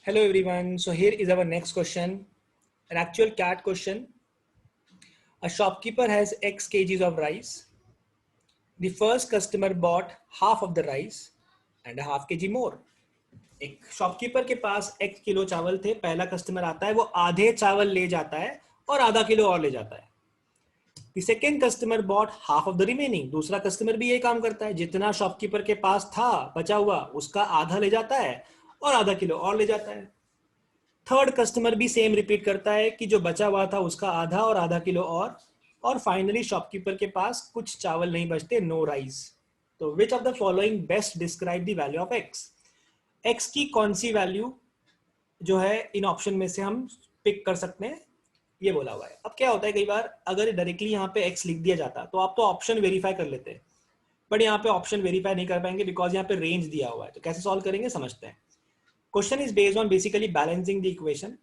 Hello everyone. So here is our next question. An actual cat question. A shopkeeper has X kgs of rice. The first customer bought half of the rice and a half kg more. एक shopkeeper के पास X kilo चावल थे. पहला customer आता है, वो आधे चावल ले जाता है और आधा किलो और ले जाता है. The second customer bought half of the remaining. दूसरा कस्टमर भी यही काम करता है. जितना शॉपकीपर के पास था बचा हुआ उसका आधा ले जाता है और आधा किलो और ले जाता है. थर्ड कस्टमर भी सेम रिपीट करता है कि जो बचा हुआ था उसका आधा और आधा किलो और फाइनली शॉपकीपर के पास कुछ चावल नहीं बचते, नो राइस. तो which of the following best describe the value of x. X की कौन सी वैल्यू जो है इन ऑप्शन में से हम पिक कर सकते हैं, ये बोला हुआ है. अब क्या होता है, कई बार अगर डायरेक्टली यहाँ पे एक्स लिख दिया जाता तो आप तो ऑप्शन वेरीफाई कर लेते, बट यहाँ पे ऑप्शन वेरीफाई नहीं कर पाएंगे बिकॉज यहाँ पे रेंज दिया हुआ है. तो कैसे सॉल्व करेंगे समझते हैं. Question is based on basically balancing the equation.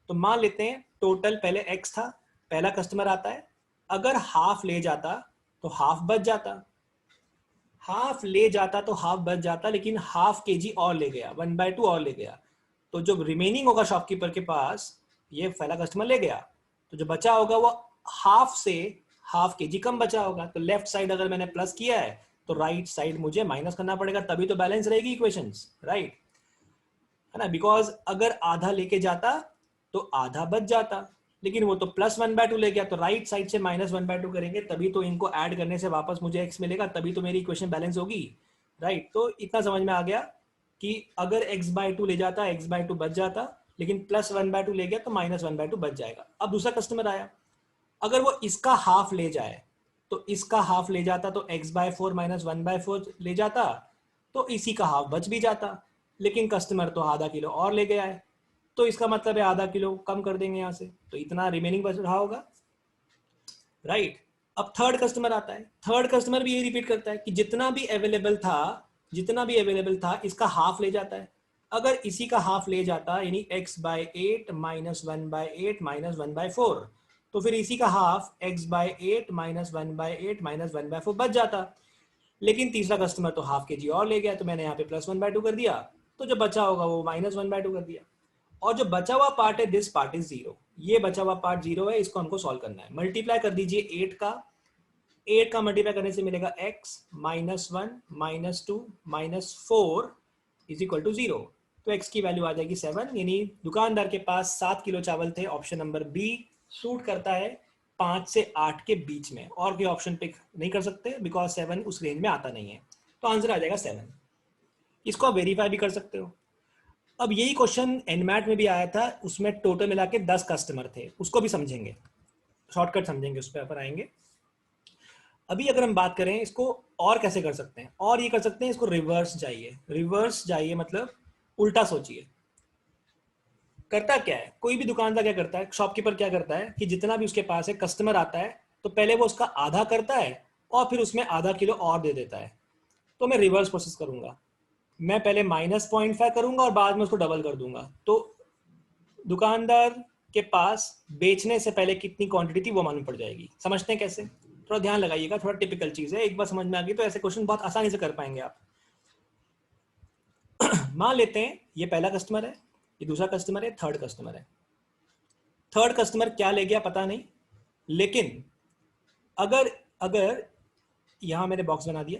तो मान लेते हैं टोटल पहले x था, पहला कस्टमर आता है, अगर हाफ ले जाता तो हाफ बच जाता, हाफ ले जाता तो हाफ बच जाता, लेकिन हाफ केजी और ले गया, 1/2 और ले गया. तो जो रिमेनिंग होगा शॉपकीपर के पास, ये पहला कस्टमर ले गया, तो जो बचा होगा वो हाफ से हाफ केजी कम बचा होगा. तो लेफ्ट साइड अगर मैंने प्लस किया है तो राइट साइड मुझे माइनस करना पड़ेगा, तभी तो बैलेंस रहेगी इक्वेशंस, राइट है ना. बिकॉज अगर आधा लेके जाता तो आधा बच जाता, लेकिन वो तो +1/2 ले गया, तो राइट साइड से -1/2 करेंगे तभी तो इनको ऐड करने से वापस मुझे x मिलेगा, तभी तो मेरी इक्वेशन बैलेंस होगी, राइट. तो इतना समझ में आ गया कि अगर x/2 ले जाता x/2 बच जाता, लेकिन +1/2 ले गया तो -1/2 बच जाएगा. अब दूसरा कस्टमर आया, अगर वो इसका हाफ ले जाए तो इसका हाफ ले जाता तो x/4 -1/4 ले जाता, तो इसी का हाफ बच भी जाता, लेकिन कस्टमर तो आधा किलो और ले गया है, तो इसका मतलब है आधा किलो कम कर देंगे यहाँ से, तो इतना रिमेनिंग बच रहा होगा, राइट. अब थर्ड कस्टमर आता है, थर्ड कस्टमर भी यही रिपीट करता है कि जितना भी अवेलेबल था, जितना भी अवेलेबल था इसका हाफ ले जाता है. अगर इसी का हाफ ले जाता यानी x/8 -1/8 -1/4, तो फिर इसी का हाफ x/8 -1/8 -1/4 बच जाता, लेकिन तीसरा कस्टमर तो हाफ के जी और ले गया, तो मैंने यहाँ पे +1/2 कर दिया, तो जो बचा होगा वो -1/2 कर दिया. और जो बचा हुआ पार्ट है, दिस पार्ट इज 0. ये बचा हुआ पार्ट 0 है, इसको हमको सॉल्व करना है. मल्टीप्लाई कर दीजिए 8 का मल्टीप्लाई करने से मिलेगा x -1 -2 -4 इज इक्वल टू 0. तो x की वैल्यू आ जाएगी 7, यानी दुकानदार के पास 7 किलो चावल थे. ऑप्शन नंबर बी सूट करता है 5 से 8 के बीच में, और कोई ऑप्शन पिक नहीं कर सकते बिकॉज 7 उस रेंज में आता नहीं है. तो आंसर आ जाएगा 7. इसको आप वेरीफाई भी कर सकते हो. अब यही क्वेश्चन एनमैट में भी आया था, उसमें टोटल मिला के 10 कस्टमर थे, उसको भी समझेंगे, शॉर्टकट समझेंगे, उस पर आएंगे. अभी अगर हम बात करें इसको और कैसे कर सकते हैं, और ये कर सकते हैं, इसको रिवर्स जाइए. रिवर्स जाइए मतलब उल्टा सोचिए. करता क्या है, कोई भी दुकानदार क्या करता है, शॉपकीपर क्या करता है कि जितना भी उसके पास है कस्टमर आता है तो पहले वो उसका आधा करता है और फिर उसमें आधा किलो और दे देता है. तो मैं रिवर्स प्रोसेस करूंगा, मैं पहले -0.5 करूंगा और बाद में उसको डबल कर दूंगा. तो दुकानदार के पास बेचने से पहले कितनी क्वांटिटी थी वो मालूम पड़ जाएगी. समझते हैं कैसे, थोड़ा ध्यान लगाइएगा, थोड़ा टिपिकल चीज है, एक बार समझ में आ गई तो ऐसे क्वेश्चन बहुत आसानी से कर पाएंगे आप. मान लेते हैं ये पहला कस्टमर है, ये दूसरा कस्टमर है, थर्ड कस्टमर है. थर्ड कस्टमर क्या ले गया पता नहीं, लेकिन अगर अगर यहां मैंने बॉक्स बना दिया,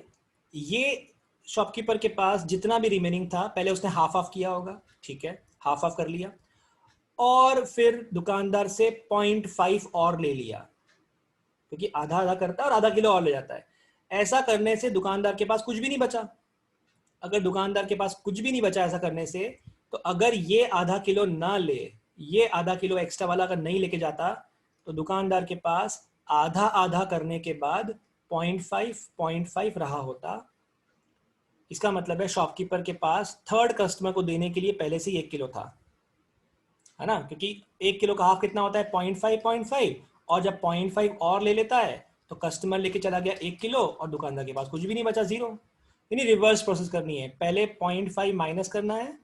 ये शॉपकीपर के पास जितना भी रिमेनिंग था पहले उसने हाफ ऑफ किया होगा, ठीक है, हाफ ऑफ कर लिया, और फिर दुकानदार से 0.5 और ले लिया, क्योंकि आधा आधा करता है और आधा किलो और ले जाता है. ऐसा करने से दुकानदार के पास कुछ भी नहीं बचा. अगर दुकानदार के पास कुछ भी नहीं बचा ऐसा करने से, तो अगर ये आधा किलो ना ले, ये आधा किलो एक्स्ट्रा वाला अगर नहीं लेके जाता, तो दुकानदार के पास आधा आधा करने के बाद 0.5 रहा होता. इसका मतलब है शॉपकीपर के पास थर्ड कस्टमर को देने के लिए पहले से ही 1 किलो था, है ना, क्योंकि 1 किलो का हाफ कितना होता है 0.5, और जब 0.5 और ले लेता है तो कस्टमर लेके चला गया 1 किलो और दुकानदार के पास कुछ भी नहीं बचा, 0. यानी रिवर्स प्रोसेस करनी है, पहले 0.5 माइनस करना है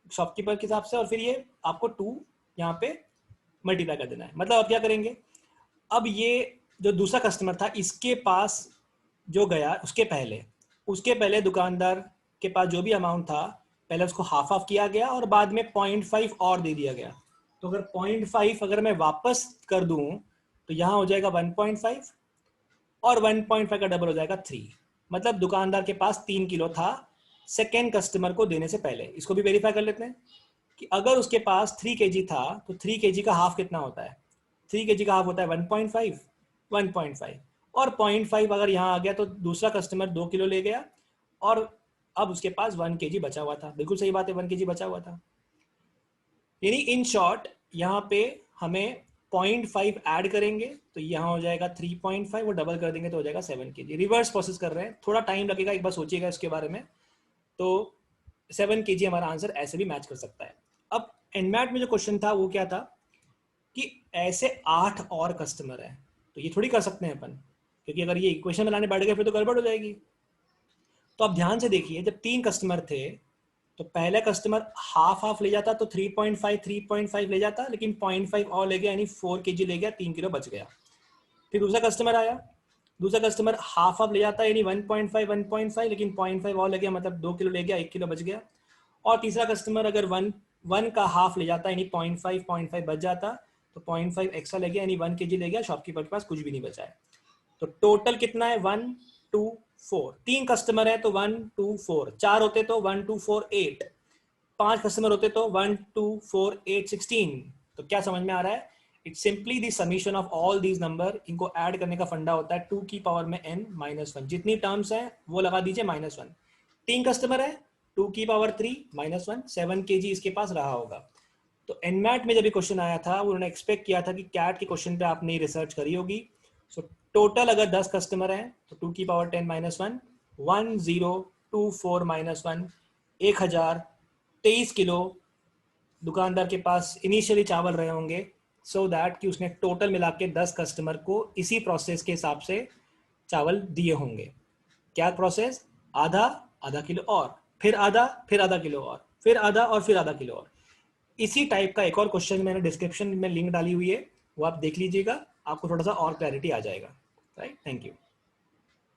शॉपकीपर के हिसाब से, और फिर ये आपको 2 यहाँ पे मल्टीप्लाई कर देना है. मतलब अब क्या करेंगे, अब ये जो दूसरा कस्टमर था इसके पास जो गया उसके पहले दुकानदार के पास जो भी अमाउंट था पहले उसको हाफ हाफ किया गया और बाद में 0.5 और दे दिया गया। तो अगर 0.5 अगर मैं वापस कर दूं तो यहाँ हो जाएगा 1.5 और 1.5 का डबल हो जाएगा 3। मतलब दुकानदार के पास 3 किलो था सेकेंड कस्टमर को देने से पहले। इसको भी वेरीफाई कर लेते हैं कि अगर उसके पास 3 kg था तो 3 kg का हाफ कितना होता है? 3 kg का हाफ होता है 1.5, 1.5 और 0.5 अगर यहाँ आ गया तो दूसरा कस्टमर 2 किलो ले गया और अब उसके पास 1 kg बचा हुआ था। बिल्कुल सही बात है, 1 kg बचा हुआ था। यानी इन शॉर्ट यहाँ पे हमें 0.5 ऐड करेंगे तो यहाँ हो जाएगा 3.5 और डबल कर देंगे तो हो जाएगा 7 kg। रिवर्स प्रोसेस कर रहे हैं, थोड़ा टाइम लगेगा, एक बार सोचिएगा इसके बारे में। तो 7 kg हमारा आंसर ऐसे भी मैच कर सकता है। अब एनमैट में जो क्वेश्चन था वो क्या था कि ऐसे 8 और कस्टमर हैं तो ये थोड़ी कर सकते हैं अपन, क्योंकि अगर ये इक्वेशन बनाने बैठ गए फिर तो गड़बड़ हो जाएगी। तो अब ध्यान से देखिए, जब 3 कस्टमर थे तो पहला कस्टमर हाफ हाफ ले जाता तो 3.5 ले जाता, लेकिन 0.5 और ले गया यानी 4 kg ले गया, 3 किलो बच गया। फिर दूसरा कस्टमर आया, दूसरा कस्टमर हाफ हाफ ले जाता यानी 1.5 लेकिन 0.5 और ले गया, मतलब 2 किलो ले गया, 1 किलो बच गया। और तीसरा कस्टमर अगर 1 का हाफ ले जाता यानी 0.5 बच जाता तो 0.5 एक्स्ट्रा ले गया यानी 1 kg ले गया, शॉपकीपर के पास कुछ भी नहीं बचा है। तो टोटल कितना है? 1 2 4। 3 कस्टमर है तो 1 2 4, 4 होते तो 1 2 4 8, 5 कस्टमर होते तो 1 2 4 8 16। तो क्या समझ में आ रहा है? It's simply the summation of all these number. इनको ऐड करने का फंडा होता है 2 की पावर में n -1, जितनी टर्म्स है वो लगा दीजिए -1। 3 कस्टमर है, 2 की पावर 3 -1, 7 kg इसके पास रहा होगा। तो एनमैट में जब ये क्वेश्चन आया था उन्होंने एक्सपेक्ट किया था कि कैट के क्वेश्चन पे आपने रिसर्च करी होगी। सो टोटल अगर 10 कस्टमर हैं तो 2 की पावर 10 -1, 1024 -1, 1023 किलो दुकानदार के पास इनिशियली चावल रहे होंगे, सो दैट कि उसने टोटल मिला के 10 कस्टमर को इसी प्रोसेस के हिसाब से चावल दिए होंगे। क्या प्रोसेस? आधा, आधा किलो और फिर आधा, फिर आधा किलो और फिर आधा और फिर आधा किलो और। इसी टाइप का एक और क्वेश्चन मैंने डिस्क्रिप्शन में लिंक डाली हुई है, वो आप देख लीजिएगा, आपको थोड़ा सा और क्लैरिटी आ जाएगा। Right, thank you.